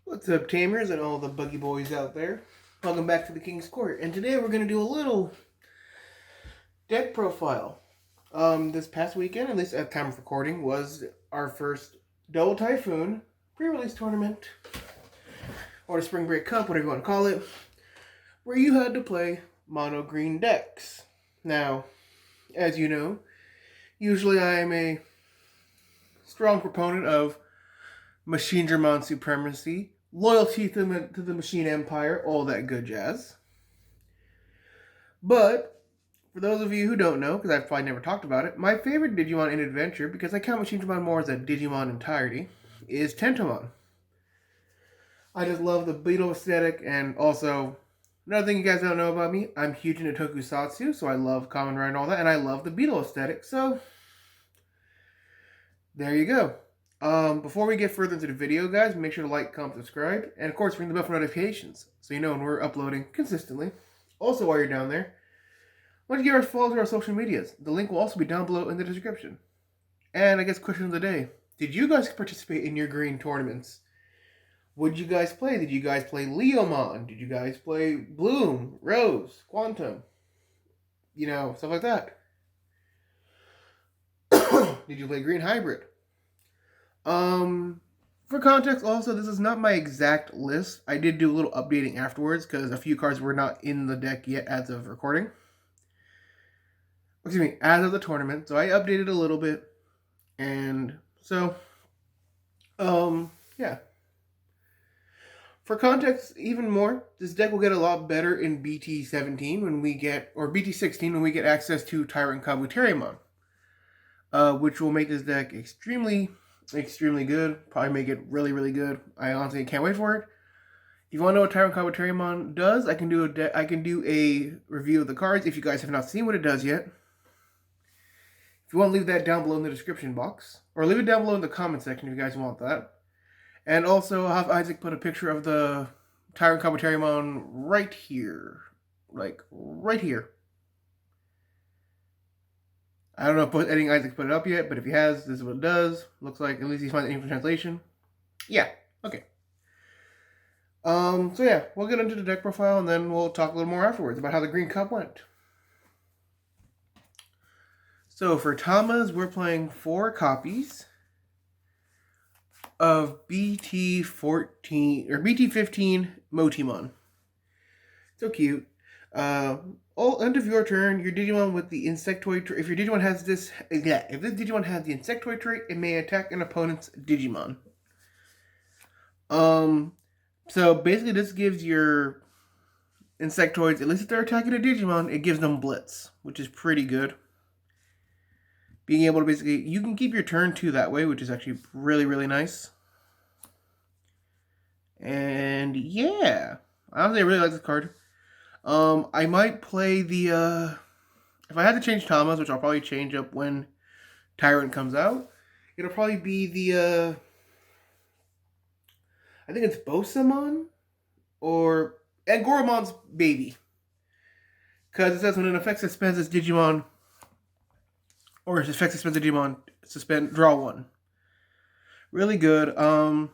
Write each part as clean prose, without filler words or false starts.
What's up, Tamers and all the buggy boys out there? Welcome back to the King's Court, and today we're going to do a little deck profile. This past weekend, at least at time of recording, was our first Double Typhoon pre-release tournament, or the Spring Break Cup, whatever you want to call it, where you had to play mono green decks. Now, as you know, usually I am a strong proponent of Digimon supremacy, loyalty to the Machine Empire, all that good jazz. But, for those of you who don't know, because I've probably never talked about it, my favorite Digimon in Adventure, because I count Machinedramon more as a Digimon entirety, is Tentomon. I just love the Beetle aesthetic, and also, another thing you guys don't know about me, I'm huge into Tokusatsu, so I love Kamen Rider and all that, and I love the Beetle aesthetic, so there you go. Before we get further into the video, guys, make sure to like, comment, subscribe, and of course ring the bell for notifications, so you know when we're uploading consistently. Also, while you're down there, why don't you give us a follow to our social medias? The link will also be down below in the description. And I guess question of the day, did you guys participate in your green tournaments? What did you guys play? Did you guys play Leomon? Did you guys play Bloom, Rose, Quantum? You know, stuff like that. Did you play Green Hybrid? For context, also, this is not my exact list. I did do a little updating afterwards because a few cards were not in the deck yet as of recording. Excuse me, as of the tournament. So I updated a little bit. And so, yeah. For context, even more, this deck will get a lot better in BT17 when we get, or BT16 when we get access to Tyrant Kabuterimon. Which will make this deck extremely good. Probably make it really good. I honestly can't wait for it. If you want to know what Tyrant Kabuterimon does, I can do a review of the cards if you guys have not seen what it does yet. If you want to leave that down below in the description box, or leave it down below in the comment section if you guys want that. And also, I'll have Isaac put a picture of the Tyrant Kabuterimon right here. Like, right here. I don't know if Isaac put it up yet, but if he has, this is what it does. Looks like, at least he's finding English translation. Yeah, okay. So yeah, we'll get into the deck profile, and then we'll talk a little more afterwards about how the Green Cup went. So for Tamas, we're playing 4 copies of BT14 or BT15 Motimon. So cute. End of your turn, your Digimon with the Insectoid trait. If your Digimon has this, if this Digimon has the Insectoid trait, it may attack an opponent's Digimon. So basically, this gives your Insectoids, at least if they're attacking a Digimon, it gives them Blitz, which is pretty good. Being able to basically, you can keep your turn 2 that way, which is actually really nice. And yeah, honestly, I really like this card. I might play the, if I had to change Tamas, which I'll probably change up when Tyrant comes out, it'll probably be the, I think it's Bosamon, or Angoromon's baby. Because it says when an effect suspends its Digimon, or its effect suspends a Digimon, draw 1. Really good.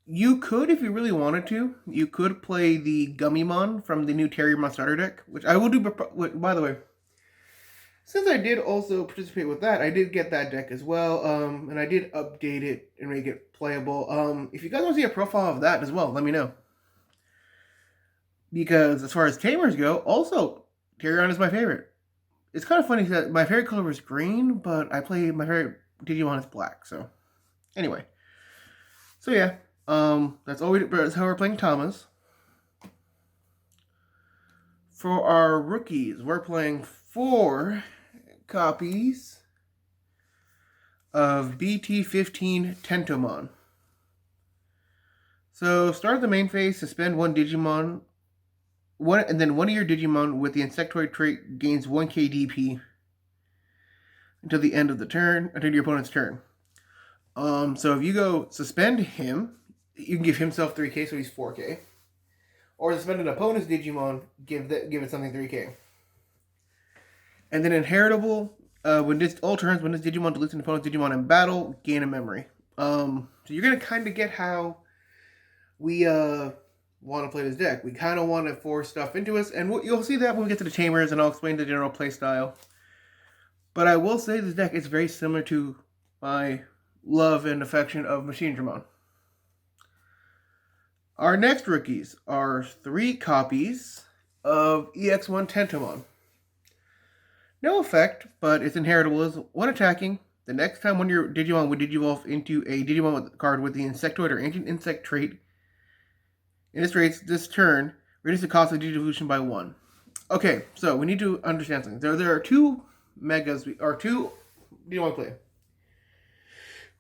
You could, if you really wanted to, you could play the Gummymon from the new Terriermon starter deck, which I will do, by the way. Since I did also participate with that, I did get that deck as well, and I did update it and make it playable. If you guys want to see a profile of that as well, let me know. Because as far as Tamers go, also, Terrion is my favorite. It's kind of funny that my favorite color was green, but my favorite Digimon is black, so. Anyway. So yeah, that's how we're playing Tamas. For our rookies, we're playing 4 copies of BT15 Tentomon. So start the main phase, suspend 1 Digimon, and then one of your Digimon with the Insectoid trait gains 1 KDP until the end of the turn, until your opponent's turn. So if you go suspend him, you can give himself 3k, so he's 4k. Or suspend an opponent's Digimon, give it something 3k. And then inheritable, when this turns, when this Digimon deletes an opponent's Digimon in battle, gain a memory. So you're gonna kind of get how we want to play this deck. We kind of want to force stuff into us, and you'll see that when we get to the Tamers, and I'll explain the general play style. But I will say this deck is very similar to my love and affection of Machinedramon. Our next rookies are 3 copies of EX1 Tentomon. No effect, but it's inheritable as 1 attacking. The next time one of your Digimon would Digivolve into a Digimon card with the Insectoid or Ancient Insect trait, in this race, this turn, reduce the cost of Digivolution by 1. Okay, so we need to understand something. There are 2 Megas, or 2 Digimon play.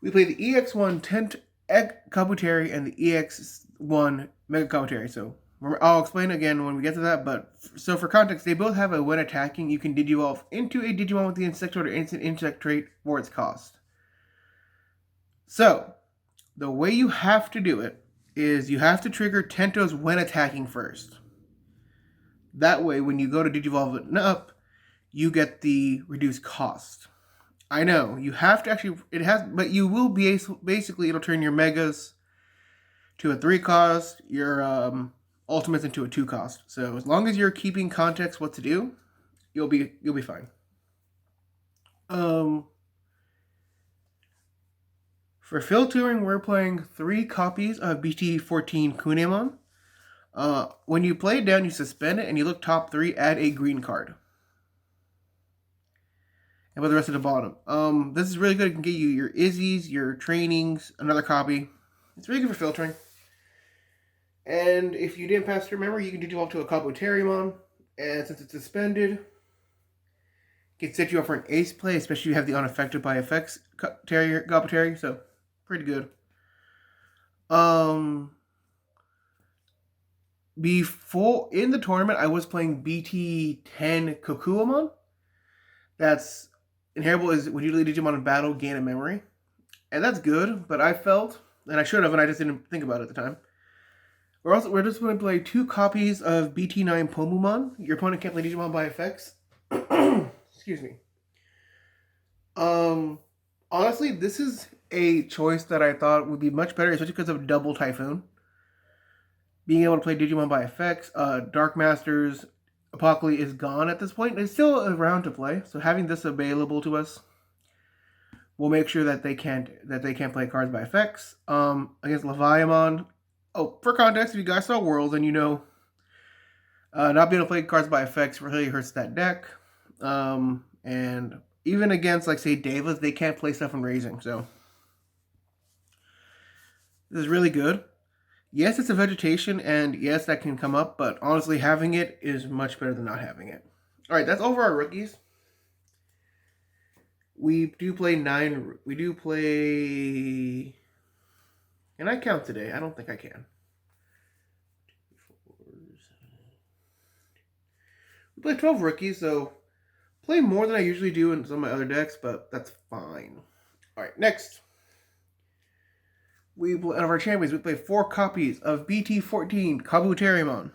We play the EX1 Tent Egg Kabuteri and the EX1 Mega Kabuteri. So I'll explain again when we get to that. But so for context, they both have a when attacking, you can Digivolve into a Digimon with the Insectoid or Instant Insect trait for its cost. So the way you have to do it is you have to trigger Tento's when attacking first. That way, when you go to Digivolve it up, you get the reduced cost. I know, you have to actually, but you will be, basically, it'll turn your Megas to a 3 cost, your Ultimates into a 2 cost. So as long as you're keeping context what to do, you'll be fine. For filtering, we're playing 3 copies of BT15 Kunemon. When you play it down, you suspend it, and you look top 3, add a green card. And with the rest of the bottom. This is really good. It can get you your Izzies, your trainings, another copy. It's really good for filtering. And if you didn't pass your memory, you can Digivolve to a Kabuterimon. And since it's suspended, it can set you up for an ace play, especially if you have the unaffected by effects Kabuteri. So, pretty good. Before, in the tournament, I was playing BT10 Kokuamon. That's inheritable is when you lead Digimon in battle, gain a memory. And that's good, but I felt, and I should have, and I just didn't think about it at the time. We're just going to play 2 copies of BT9 Pomumon. Your opponent can't play Digimon by effects. Excuse me. Honestly, this is a choice that I thought would be much better, especially because of Double Typhoon. Being able to play Digimon by effects, Dark Masters, Apocalypse is gone at this point. It's still around to play, so having this available to us will make sure that they can't play cards by effects. Against Leviamon. Oh, for context, if you guys saw World, then you know not being able to play cards by effects really hurts that deck. And even against, like, say, Devas, they can't play stuff in Raising, so this is really good. Yes, it's a vegetation, and yes, that can come up, but honestly, having it is much better than not having it. Alright, that's all for our rookies. We do play 9... We do play... Can I count today? I don't think I can. We play 12 rookies, so play more than I usually do in some of my other decks, but that's fine. Alright, next. Out of our champions, we play 4 copies of BT14 Kabuterimon.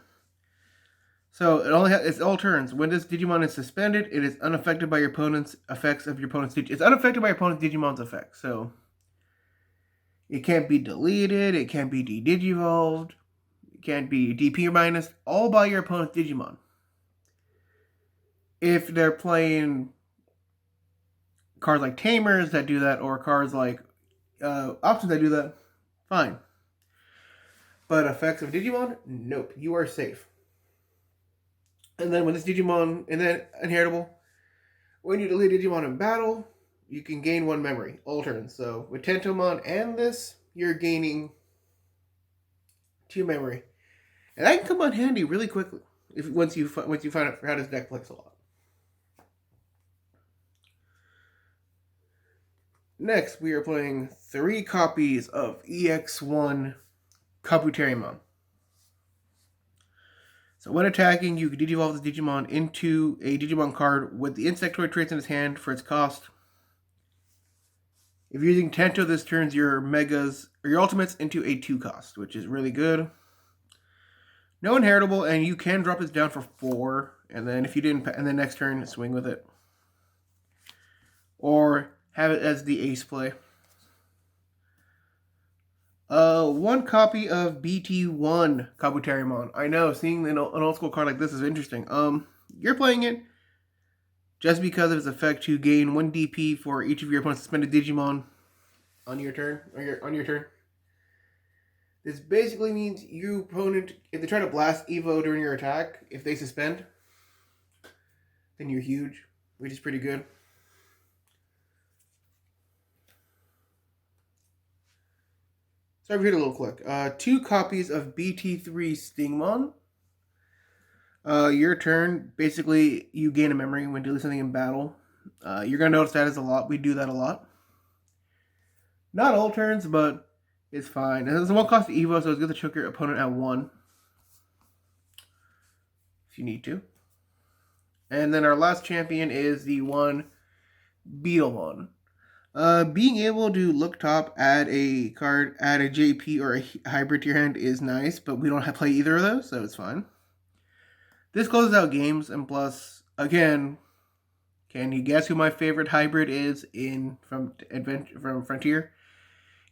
So it's all turns. When this Digimon is suspended, it is unaffected by your opponent's effects of your opponent's Digimon. It's unaffected by your opponent's Digimon's effects. So it can't be deleted, it can't be de-digivolved, it can't be DP or minus, all by your opponent's Digimon. If they're playing cards like Tamers that do that, or cards like options that do that, fine. But effects of Digimon, nope, you are safe. And then when this Digimon, and then inheritable, when you delete Digimon in battle, you can gain 1 memory, all turns. So with Tentomon and this, you're gaining 2 memory. And that can come in handy really quickly once you find out how this deck plays a lot. Next, we are playing 3 copies of EX1 Kabuterimon. So when attacking, you can Digivolve the Digimon into a Digimon card with the Insectoid traits in its hand for its cost. If you're using Tento, this turns your Megas or your Ultimates into a 2 cost, which is really good. No inheritable, and you can drop this down for 4, and then if you didn't, and then next turn, swing with it. Or have it as the ace play. One copy of BT1 Kabuterimon. I know, seeing an old school card like this is interesting. You're playing it just because of its effect to gain 1 DP for each of your opponent's suspended Digimon on your turn. On your turn. This basically means your opponent, if they try to blast Evo during your attack, if they suspend, then you're huge, which is pretty good. Sorry for hitting a little quick. 2 copies of BT3 Stingmon. Your turn, basically, you gain a memory when doing something in battle. You're going to notice that is a lot. We do that a lot. Not all turns, but it's fine. It has 1 cost Evo, so it's good to choke your opponent at 1. If you need to. And then our last champion is the one Beetlemon. Being able to look top, add a card, add a JP or a hybrid to your hand is nice, but we don't have to play either of those, so it's fine. This closes out games, and plus, again, can you guess who my favorite hybrid is from Frontier?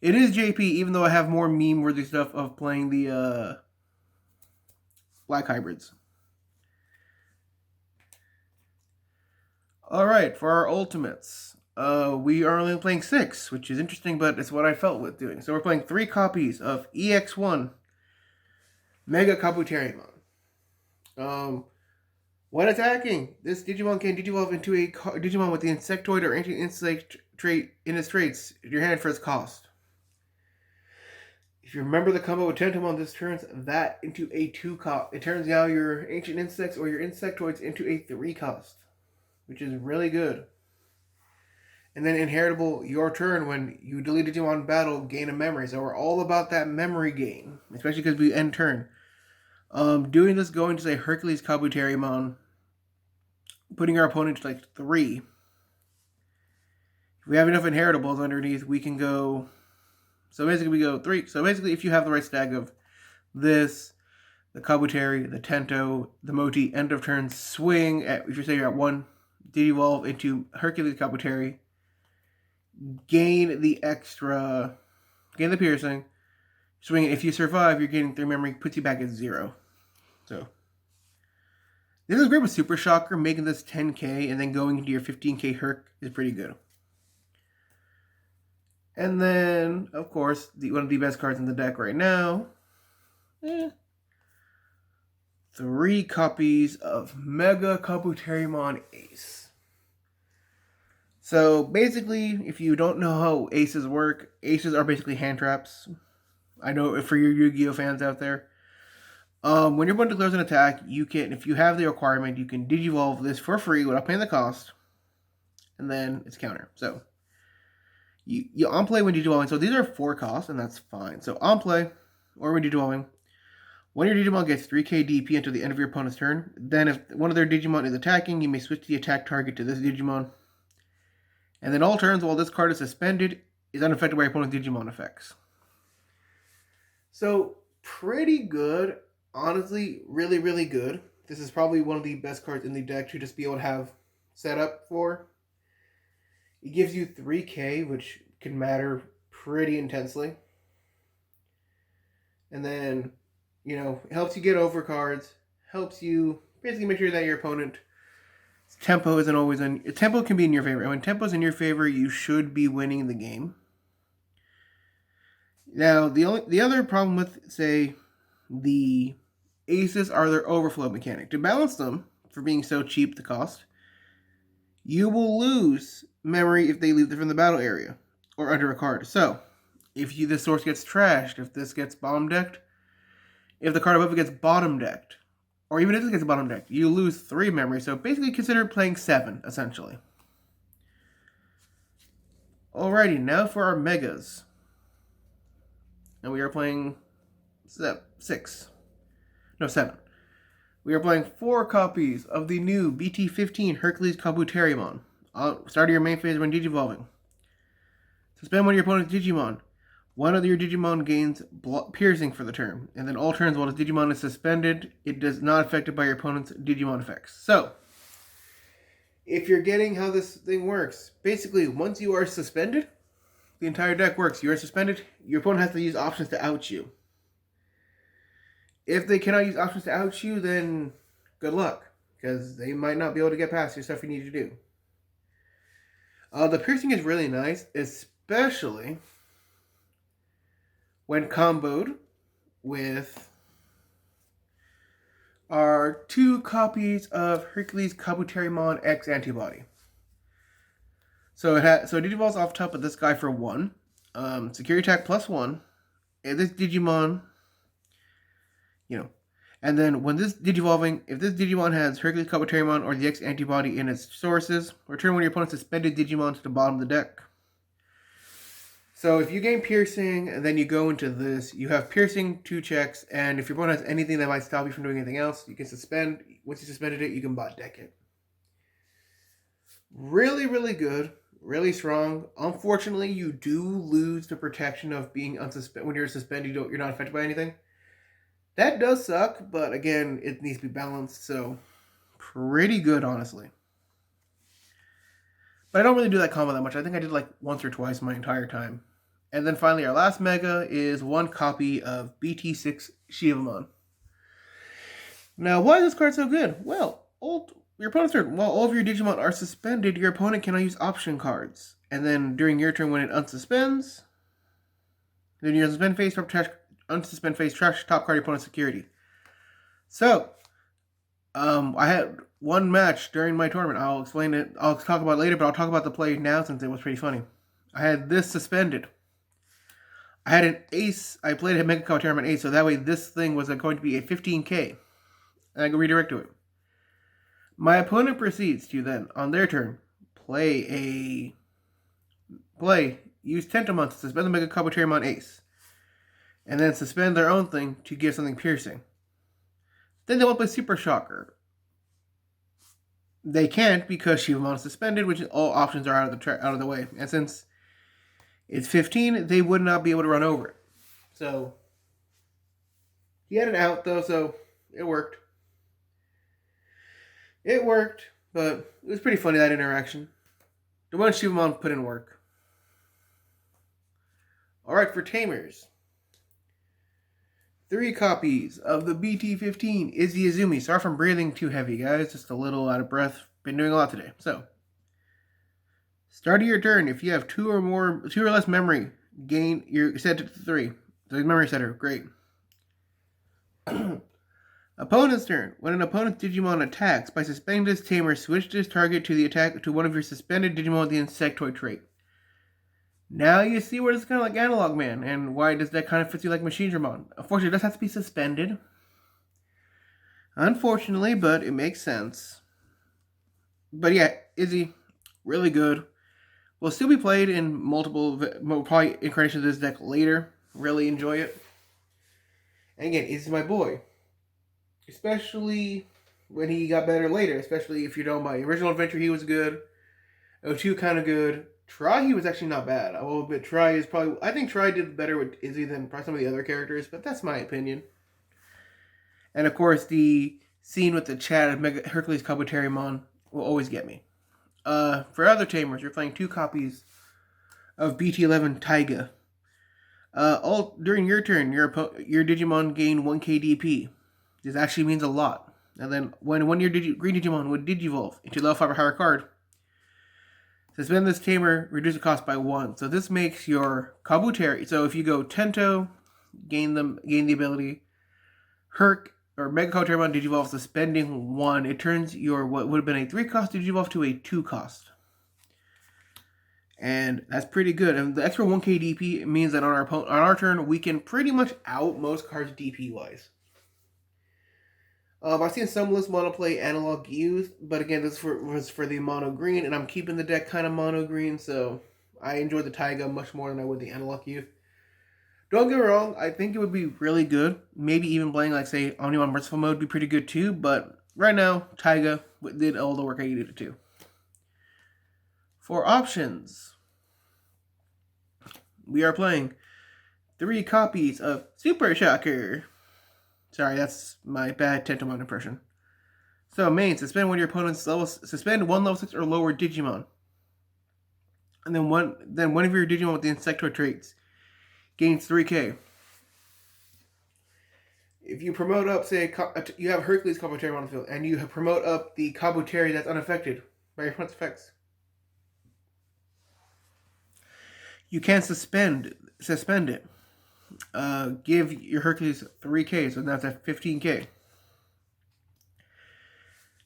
It is JP, even though I have more meme-worthy stuff of playing the black hybrids. Alright, for our ultimates, we are only playing 6, which is interesting, but it's what I felt with doing. So we're playing 3 copies of EX1 Mega Kabuterimon. When attacking, this Digimon can digivolve into a Digimon with the Insectoid or Anti-Insect trait in its traits in your hand for its cost. If you remember the combo with Tentomon, this turns that into a 2 cost. It turns now your Ancient Insects or your Insectoids into a 3 cost, which is really good. And then inheritable, your turn, when you delete a Digimon battle, gain a memory. So we're all about that memory gain, especially because we end turn. Doing this, going to say Hercules Kabuterimon, putting our opponent to like 3. If we have enough inheritables underneath, we can go. So basically, we go 3. So basically, if you have the right stack of this, the Kabuteri, the Tento, the Moti, end of turn, swing at, if you say you're at 1, Digivolve into Hercules Kabuteri, gain the extra, gain the piercing, swing. If you survive, you're getting 3 memory, puts you back at 0. So this is great with Super Shocker. Making this 10k and then going into your 15k Herc is pretty good. And then, of course, one of the best cards in the deck right now. 3 copies of Mega Kabuterimon Ace. So basically, if you don't know how aces work, aces are basically hand traps. I know for your Yu-Gi-Oh fans out there. When your opponent declares an attack, you can, if you have the requirement, you can Digivolve this for free without paying the cost. And then it's counter. So you on play when Digivolving. So these are 4 costs, and that's fine. So on play, or when Digivolving, when your Digimon gets 3k DP until the end of your opponent's turn, then if one of their Digimon is attacking, you may switch the attack target to this Digimon. And then all turns while this card is suspended is unaffected by your opponent's Digimon effects. So pretty good. Honestly, really, really good. This is probably one of the best cards in the deck to just be able to have set up for. It gives you 3k, which can matter pretty intensely. And then, you know, it helps you get over cards. Helps you basically make sure that your opponent tempo isn't always in. Tempo can be in your favor. And when tempo's in your favor, you should be winning the game. Now, the other problem with, say, the aces are their overflow mechanic. To balance them, for being so cheap the cost, you will lose memory if they leave from the battle area or under a card. So, if this source gets trashed, if this gets bottom decked, if the card above it gets bottom decked, or even if this gets bottom decked, you lose 3 memory. So basically consider playing 7, essentially. Alrighty, now for our megas. And we are playing 6. No, 7. We are playing 4 copies of the new BT15 Hercules Kabuterimon. Start your main phase when Digivolving. Suspend one of your opponent's Digimon. One of your Digimon gains piercing for the turn. And then all turns while this Digimon is suspended, it does not affected by your opponent's Digimon effects. So, if you're getting how this thing works, basically once you are suspended, the entire deck works. You are suspended. Your opponent has to use options to out you. If they cannot use options to out you, then good luck, because they might not be able to get past your stuff you need to do. The piercing is really nice, especially when comboed with our 2 copies of Hercules Kabuterimon X antibody. So it digivolves off top of this guy for 1. Security attack +1. And this Digimon, and then when this digivolving, if this Digimon has Hercules Kabuterimon or the X antibody in its sources, return one of your opponent's suspended Digimon to the bottom of the deck. So if you gain piercing and then you go into this, you have piercing 2 checks, and if your opponent has anything that might stop you from doing anything else, you can suspend. Once you suspended it, you can bot deck it. Really, really good. Really strong. Unfortunately, you do lose the protection of being unsuspended. When you're suspended, you're not affected by anything. That does suck, but again, it needs to be balanced, so pretty good, honestly. But I don't really do that combo that much. I think I did like once or twice my entire time. And then finally, our last mega is 1 copy of BT6 Shivamon. Now, why is this card so good? Well, your opponent's turn. While all of your Digimon are suspended, your opponent cannot use option cards. And then during your turn, when it unsuspends, then your suspend phase, unsuspend phase, trash top card your opponent's security. So, I had one match during my tournament. I'll explain it. I'll talk about it later, but I'll talk about the play now since it was pretty funny. I had this suspended. I had an ace. I played a Mega Kabuterimon ace, so that way this thing was going to be a 15k. And I can redirect to it. My opponent proceeds to then, on their turn, use Tentomon to suspend the Mega Kabuterimon ace. And then suspend their own thing to give something piercing. Then they want to play Super Shocker. They can't because Shivamon is suspended, which all options are out of the way. And since it's 15, they would not be able to run over it. So he had an out though, so it worked. It worked, but it was pretty funny, that interaction. The one Shivamon put in work. Alright, for Tamers. 3 copies of the BT15 Izzy Izumi. Sorry if I'm breathing too heavy, guys. Just a little out of breath. Been doing a lot today. So, start of your turn. If you have 2 or less memory, you're set to 3. So memory setter, great. Opponent's turn. When an opponent's Digimon attacks, by suspending this tamer, switch this target to one of your suspended Digimon with the Insectoid trait. Now you see where it's kind of like Analog Man, and why does that kind of fit you like Machine Dramon. Unfortunately, it does have to be suspended. Unfortunately, but it makes sense. But yeah, Izzy, really good. Will still be played in multiple, probably incarnations of this deck later. Really enjoy it. And again, Izzy's my boy. Especially when he got better later. Especially if you know my original adventure, he was good. O2 kind of good. Try, he was actually not bad. I will admit, Try is probably... I think Try did better with Izzy than probably some of the other characters, but that's my opinion. And of course, the scene with the chat of Mega Hercules Kabuterimon will always get me. For other tamers, you're playing 2 copies of BT11 Taiga. During your turn, your Digimon gain 1k DP. This actually means a lot. And then when your green Digimon would Digivolve into level 5 or higher card, suspend this tamer, reduce the cost by 1. So this makes your Kabuteri. So if you go Tento, gain the ability. Herc or Mega Kabuterimon Digivolve suspending 1. It turns your what would have been a 3-cost Digivolve to a 2-cost. And that's pretty good. And the extra 1k DP means that on our turn we can pretty much out most cards DP wise. I've seen some lists want to play Analog Youth, but again, this was for the mono green, and I'm keeping the deck kind of mono green, so I enjoy the Taiga much more than I would the Analog Youth. Don't get me wrong, I think it would be really good. Maybe even playing, like, say, Omnimon Merciful Mode would be pretty good too, but right now, Taiga did all the work I needed it to. For options, we are playing 3 copies of Super Shocker. Sorry, that's my bad Tentomon impression. So, main, suspend one of your opponent's suspend 1 level 6 or lower Digimon. And then one of your Digimon with the Insectoid traits gains 3k. If you promote up, say, you have Hercules Kabuterimon on the field, and you promote up the Kabuteri that's unaffected by your opponent's effects, you can suspend it. Give your Hercules 3k, so now it's at 15k.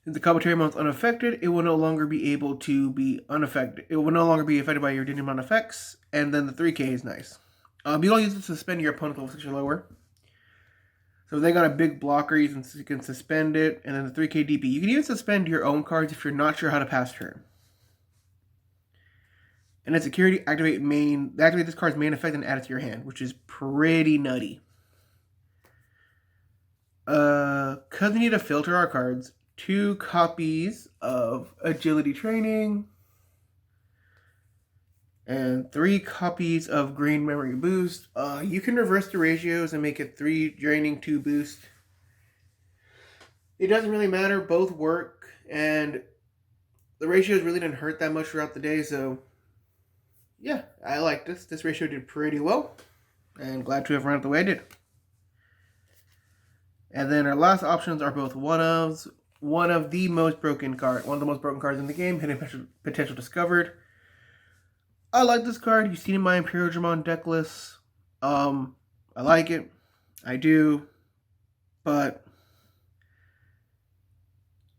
If the Kabuterimon is unaffected, it will no longer be able to be unaffected. It will no longer be affected by your Digimon effects, and then the 3k is nice. You don't use it to suspend your opponent level 6 or lower. So if they got a big blocker, you can suspend it, and then the 3k DP. You can even suspend your own cards if you're not sure how to pass turn. And then security, activate this card's main effect and add it to your hand, which is pretty nutty. Because we need to filter our cards, 2 copies of Agility Training, and 3 copies of Green Memory Boost. You can reverse the ratios and make it 3 draining, 2 boost. It doesn't really matter, both work, and the ratios really didn't hurt that much throughout the day, so yeah, I like this. This ratio did pretty well, and glad to have run it the way I did. And then our last options are both one of the most broken cards in the game, Hidden Potential Discovered. I like this card. You've seen it in my Imperial Digimon deck list. I like it. I do. But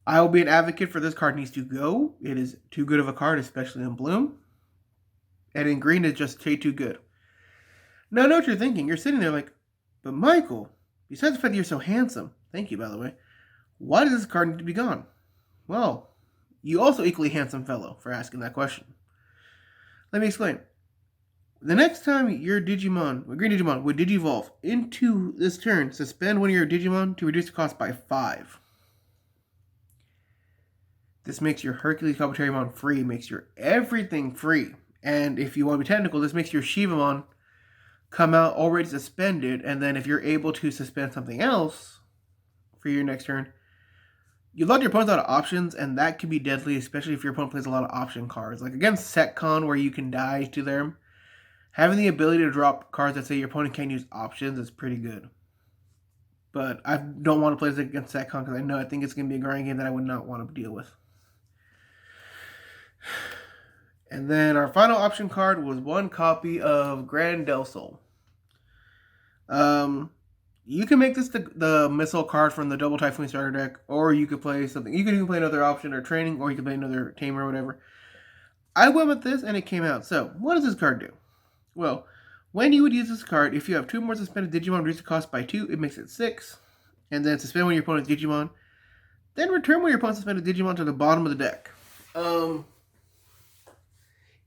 I will be an advocate for this card needs to go. It is too good of a card, especially in Bloom. And in green, it's just too good. Now I know what you're thinking. You're sitting there like, but Michael, besides the fact that you're so handsome, thank you, by the way, why does this card need to be gone? Well, you also equally handsome fellow for asking that question. Let me explain. The next time your Digimon, a green Digimon, would Digivolve into this turn, suspend one of your Digimon to reduce the cost by 5. This makes your Hercules Kabuterimon free, makes your everything free. And if you want to be technical, this makes your Shivamon come out already suspended, and then if you're able to suspend something else for your next turn, you let your opponent out of options, and that can be deadly, especially if your opponent plays a lot of option cards. Like against Setcon, where you can die to them, having the ability to drop cards that say your opponent can't use options is pretty good. But I don't want to play this against Setcon because I think it's going to be a grind game that I would not want to deal with. And then our final option card was 1 copy of Grand Del Sol. You can make this the missile card from the Double Typhoon starter deck, or you could play something. You could even play another option or training, or you could play another tamer or whatever. I went with this, and it came out. So, what does this card do? Well, when you would use this card, if you have 2 more suspended Digimon, reduce the cost by 2, it makes it 6. And then suspend one of your opponent's Digimon. Then return one of your opponent's suspended Digimon to the bottom of the deck.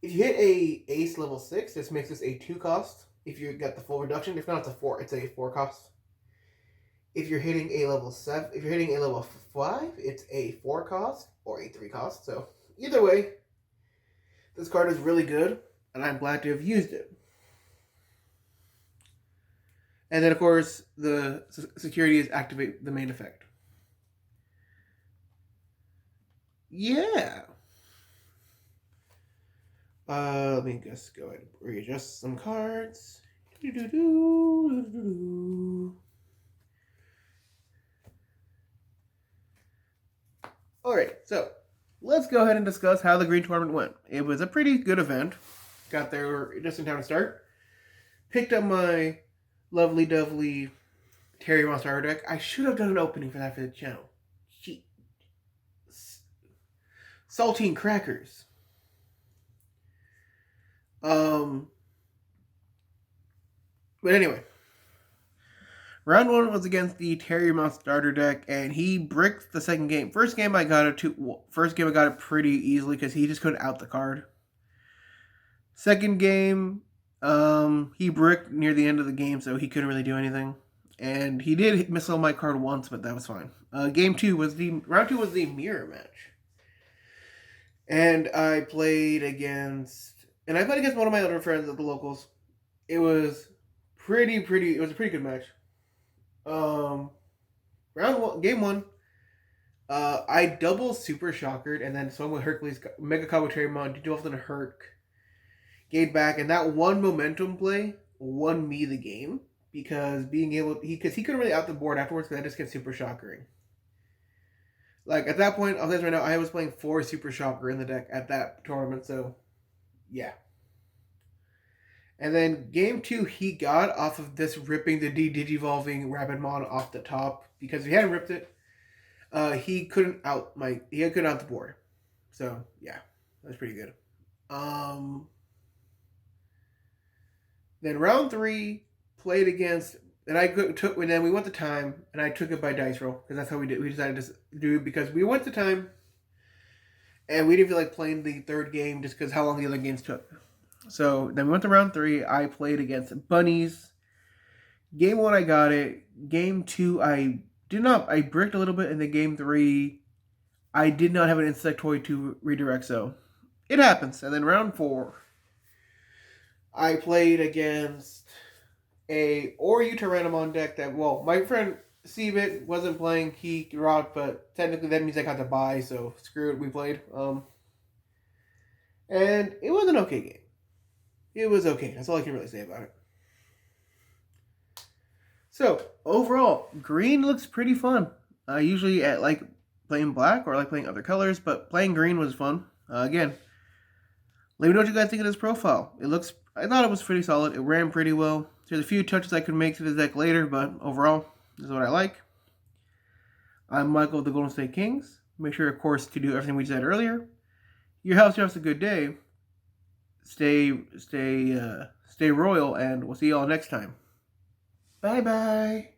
If you hit a ace level 6, this makes this a 2 cost. If you get the full reduction, if not, it's a 4. It's a 4 cost. If you're hitting a level 7, if you're hitting a level 5, it's a 4 cost or a 3 cost. So either way, this card is really good, and I'm glad to have used it. And then, of course, the security is activate the main effect. Yeah. Let me just go ahead and readjust some cards. Alright, so let's go ahead and discuss how the Green Tournament went. It was a pretty good event. Got there just in time to start. Picked up my lovely dovely Terry starter deck. I should have done an opening for that for the channel. Saltine crackers. But anyway, round 1 was against the Terriermon starter deck, and he bricked the second game. First game I got it pretty easily because he just couldn't out the card. Second game, he bricked near the end of the game, so he couldn't really do anything. And he did missile my card once, but that was fine. Round 2 was the mirror match. And I played against one of my other friends at the locals. It was it was a pretty good match. Game 1, I double Super Shockered and then swung with Hercules Mega Kabuterimon, Digimon and Herc. gained back, and that one momentum play won me the game because he couldn't really out the board afterwards because I just get super shockering. Like at that point, I'll tell you right now, I was playing 4 Super Shocker in the deck at that tournament, so yeah. And then game 2, he got off of this ripping the Digivolving Rabidmon off the top because if he hadn't ripped it, he couldn't out the board. So yeah, that was pretty good. Then round 3 played against, and then we went to time, and I took it by dice roll because that's how we did. We decided to do it because we went to time, and we didn't feel like playing the third game just because how long the other games took. So then we went to round 3. I played against bunnies. Game 1, I got it. Game 2, I did not. I bricked a little bit, and then game 3, I did not have an Insectoid to redirect. So it happens. And then round 4, I played against a Oryuteranimon deck that, well, my friend Cbit wasn't playing. He rocked, but technically that means I got to buy, so screw it, we played. And it was an okay game. It was okay. That's all I can really say about it. So, overall, green looks pretty fun. Usually I like playing black or I like playing other colors, but playing green was fun. Again, let me know what you guys think of this profile. I thought it was pretty solid. It ran pretty well. There's a few touches I could make to the deck later, but overall, this is what I like. I'm Michael of the Golden State Kings. Make sure, of course, to do everything we said earlier. Your house just a good day. Stay royal, and we'll see y'all next time. Bye-bye.